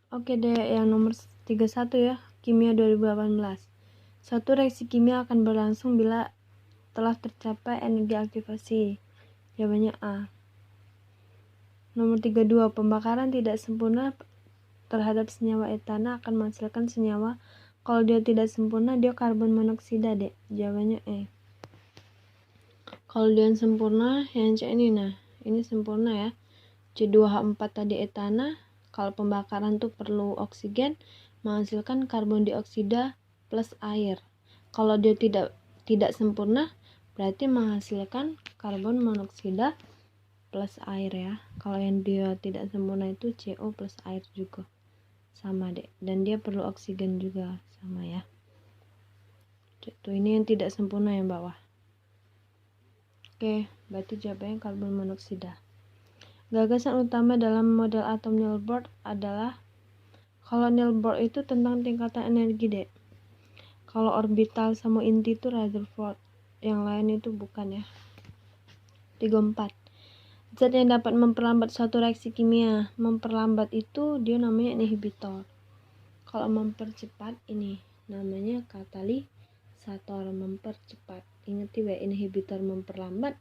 Oke deh, yang nomor 31 ya, kimia 2018. Suatu reaksi kimia akan berlangsung bila telah tercapai energi aktivasi. Jawabannya A. Nomor 32, pembakaran tidak sempurna terhadap senyawa etana akan menghasilkan senyawa. Kalau dia tidak sempurna, dia karbon monoksida, Dek. Jawabannya E. Kalau dia sempurna, yang C ini, nah, ini sempurna ya. C2H4 tadi etana, kalau pembakaran tuh perlu oksigen, menghasilkan karbon dioksida plus air. Kalau dia tidak sempurna, berarti menghasilkan karbon monoksida plus air ya. Kalau yang dia tidak sempurna itu CO plus air juga. Sama deh, dan dia perlu oksigen juga, sama ya. Tuh, ini yang tidak sempurna yang bawah. Oke, berarti jawabannya karbon monoksida. Gagasan utama dalam model atom Niels Bohr adalah, kalau Niels Bohr itu tentang tingkatan energi deh. Kalau orbital sama inti itu Rutherford, yang lain itu bukan ya. 34. Zat yang dapat memperlambat suatu reaksi kimia. Memperlambat itu dia namanya inhibitor. Kalau mempercepat ini namanya katalisator, mempercepat. Ingat ya, inhibitor memperlambat,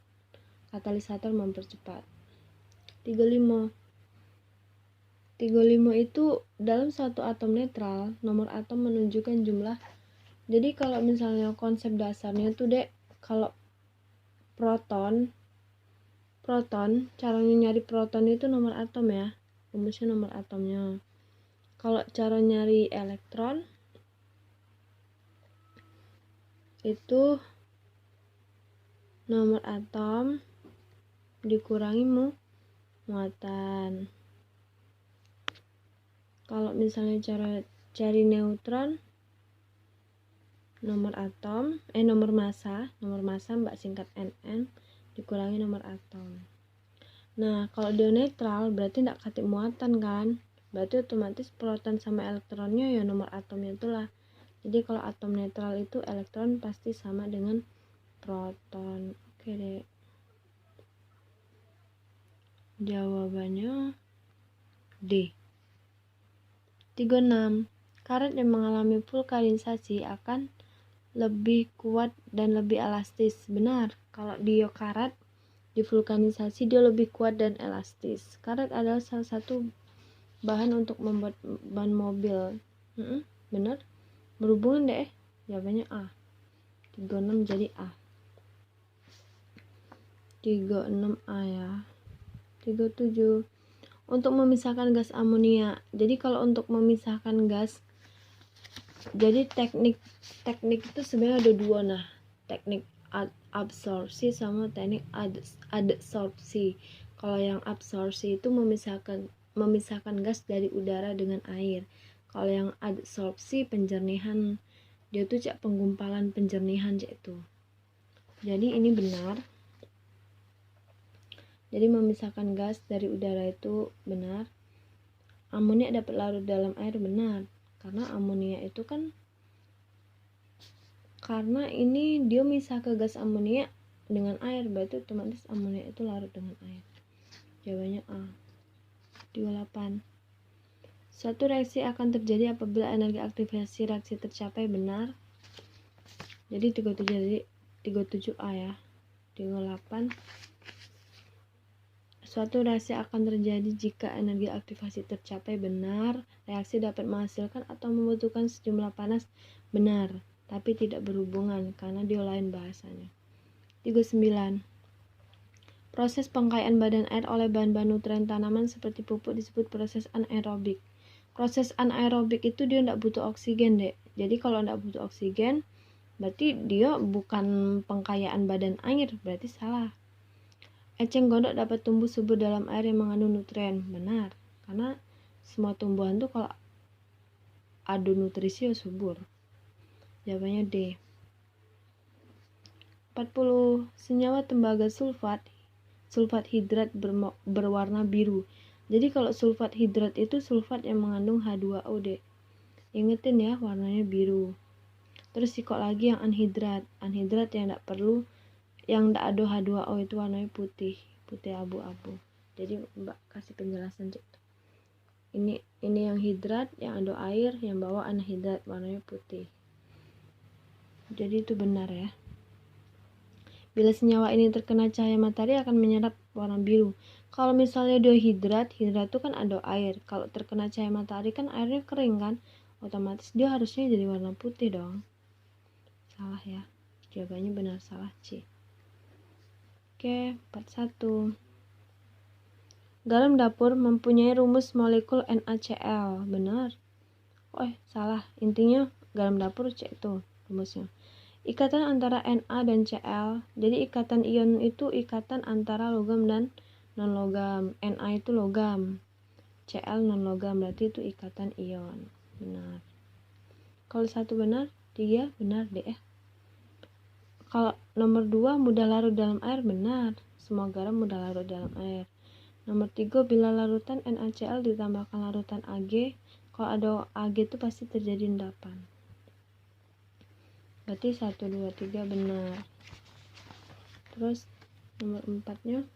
katalisator mempercepat. 35 itu dalam suatu atom netral, nomor atom menunjukkan jumlah. Jadi kalau misalnya konsep dasarnya tuh dek, kalau proton, caranya nyari proton itu nomor atom ya, rumusnya nomor atomnya. Kalau cara nyari elektron itu nomor atom dikurangi muatan. Kalau misalnya cara cari neutron, nomor atom, nomor massa mbak, singkat NN, dikurangi nomor atom. Nah, kalau dia netral berarti tidak katip muatan kan, berarti otomatis proton sama elektronnya ya nomor atomnya itulah. Jadi kalau atom netral itu elektron pasti sama dengan proton. Oke deh, jawabannya D. 36. Karet yang mengalami vulkanisasi akan lebih kuat dan lebih elastis. Benar, kalau dia karet di vulkanisasi dia lebih kuat dan elastis. Karet adalah salah satu bahan untuk membuat ban mobil. Benar, berhubungan deh. Jawabannya A. 36 jadi A. 36A ya. 37. Untuk memisahkan gas amonia. Jadi kalau untuk memisahkan gas, jadi teknik itu sebenarnya ada dua, nah, teknik absorpsi sama teknik adsorpsi. Kalau yang absorpsi itu memisahkan gas dari udara dengan air. Kalau yang adsorpsi penjernihan, dia tuh cak penggumpalan penjernihan cak itu. Jadi ini benar. Jadi memisahkan gas dari udara itu benar. Amonia dapat larut dalam air, benar. Karena amonia itu kan, karena ini dia misah ke gas amonia dengan air, berarti otomatis amonia itu larut dengan air. Jawabannya A. 38. Suatu reaksi akan terjadi apabila energi aktivasi reaksi tercapai, benar. Jadi 37A ya. 38. Suatu reaksi akan terjadi jika energi aktivasi tercapai, benar. Reaksi dapat menghasilkan atau membutuhkan sejumlah panas, benar, tapi tidak berhubungan karena dia lain bahasanya. 39. Proses pengkayaan badan air oleh bahan-bahan nutrien tanaman seperti pupuk disebut proses anaerobik. Proses anaerobik itu dia tidak butuh oksigen dek. Jadi kalau tidak butuh oksigen, berarti dia bukan pengkayaan badan air, berarti salah. Eceng gondok dapat tumbuh subur dalam air yang mengandung nutrien, benar. Karena semua tumbuhan tuh kalau ada nutrisi ya subur. Jawabannya D. 40. Senyawa tembaga sulfat hidrat berwarna biru. Jadi kalau sulfat hidrat itu sulfat yang mengandung H2O deh. Ingetin ya, warnanya biru. Terus sikok lagi yang anhidrat yang tidak perlu, yang tidak ada H2O itu warnanya putih abu-abu. Jadi mbak kasih penjelasan cek. Ini yang hidrat, yang ada air, yang bawah anhidrat, warnanya putih. Jadi itu benar ya. Bila senyawa ini terkena cahaya matahari akan menyerap warna biru. Kalau misalnya dia hidrat itu kan ada air. Kalau terkena cahaya matahari kan airnya kering kan, otomatis dia harusnya jadi warna putih dong. Salah ya. Jawabannya benar, salah C. Oke, 41. Garam dapur mempunyai rumus molekul NaCl. Benar. Salah. Intinya garam dapur C itu rumusnya. Ikatan antara Na dan Cl. Jadi ikatan ion itu ikatan antara logam dan non-logam. Na itu logam, Cl non-logam, berarti itu ikatan ion. Benar. Kalau 1 benar, 3 benar deh. Kalau nomor 2 mudah larut dalam air, benar. Semua garam mudah larut dalam air. Nomor 3, bila larutan NaCl ditambahkan larutan Ag, kalau ada Ag itu pasti terjadi endapan. Berarti 1, 2, 3 benar. Terus nomor 4-nya,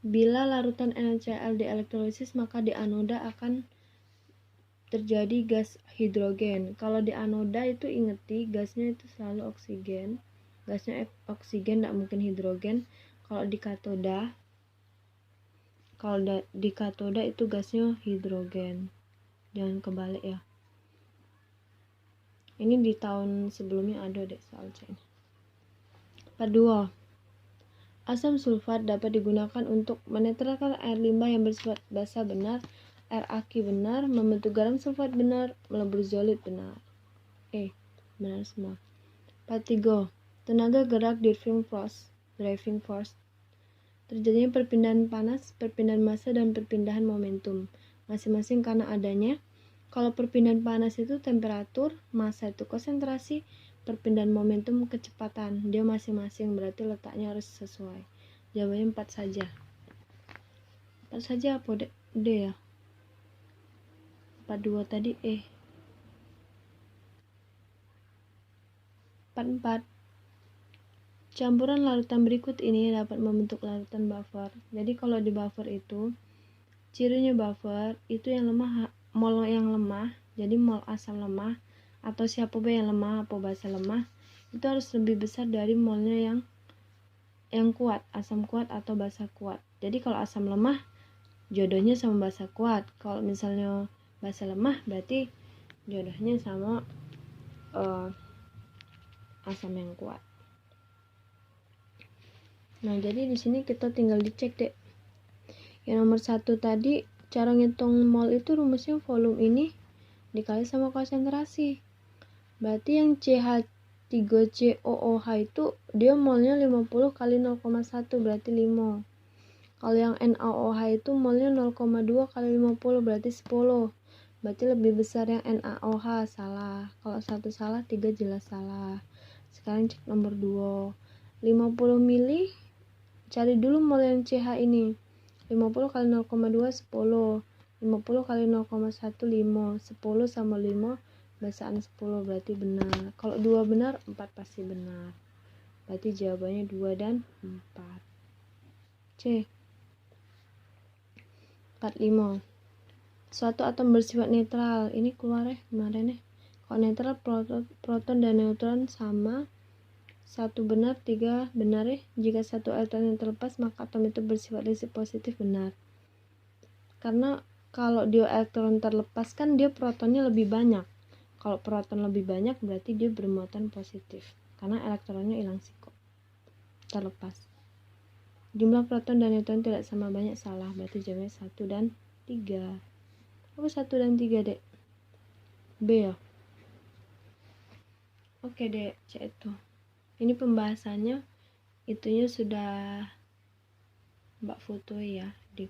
bila larutan NaCl dielektrolisis maka di anoda akan terjadi gas hidrogen. Kalau di anoda itu ingeti gasnya itu selalu oksigen. Gasnya oksigen, tidak mungkin hidrogen. Kalau di katoda itu gasnya hidrogen. Jangan kebalik ya. Ini di tahun sebelumnya ada deh soal C. 2. Asam sulfat dapat digunakan untuk menetralkan air limbah yang bersifat basa, benar. Air aki, benar. Membentuk garam sulfat, benar. Melebur zolit, benar. Benar semua. 3. Tenaga gerak driving force. Terjadinya perpindahan panas, perpindahan massa, dan perpindahan momentum. Masing-masing karena adanya. Kalau perpindahan panas itu temperatur, massa itu konsentrasi, perpindahan momentum kecepatan. Dia masing-masing, berarti letaknya harus sesuai. Jawabannya 4 saja. 4 saja apa D ya? 42 tadi 44. Campuran larutan berikut ini dapat membentuk larutan buffer. Jadi kalau di buffer itu, cirinya buffer itu yang lemah, mol yang lemah, jadi mol asam lemah atau siapa yang lemah atau basa lemah itu harus lebih besar dari molnya yang kuat, asam kuat atau basa kuat. Jadi kalau asam lemah jodohnya sama basa kuat. Kalau misalnya basa lemah berarti jodohnya sama asam yang kuat. Nah, jadi di sini kita tinggal dicek deh. Yang nomor 1 tadi, cara ngitung mol itu rumusnya volume ini dikali sama konsentrasi. Berarti yang CH3COOH itu dia molnya 50 kali 0,1 berarti 5. Kalau yang NaOH itu molnya 0,2 kali 50 berarti 10. Berarti lebih besar yang NaOH, salah. Kalau 1 salah, 3 jelas salah. Sekarang cek nomor 2. 50 mili, cari dulu mol yang CH ini. 50 kali 0,2 10. 50 kali 0,1 5. 10 sama 5 basaan 10 berarti benar. Kalau 2 benar, 4 pasti benar. Berarti jawabannya 2 dan 4. C. 45. Suatu atom bersifat netral. Ini keluar kemarin. Kalau netral, proton dan neutron sama. 1 benar, 3 benar Jika 1 elektron yang terlepas, maka atom itu bersifat listrik positif, benar. Karena kalau dia elektron terlepas kan dia protonnya lebih banyak. Kalau proton lebih banyak berarti dia bermuatan positif. Karena elektronnya hilang kok. Terlepas. Jumlah proton dan neutron tidak sama banyak, salah. Berarti jawabnya 1 dan 3. Apa 1 dan 3, Dek? B ya? Oke, Dek. C itu. Ini pembahasannya itunya sudah Mbak foto ya di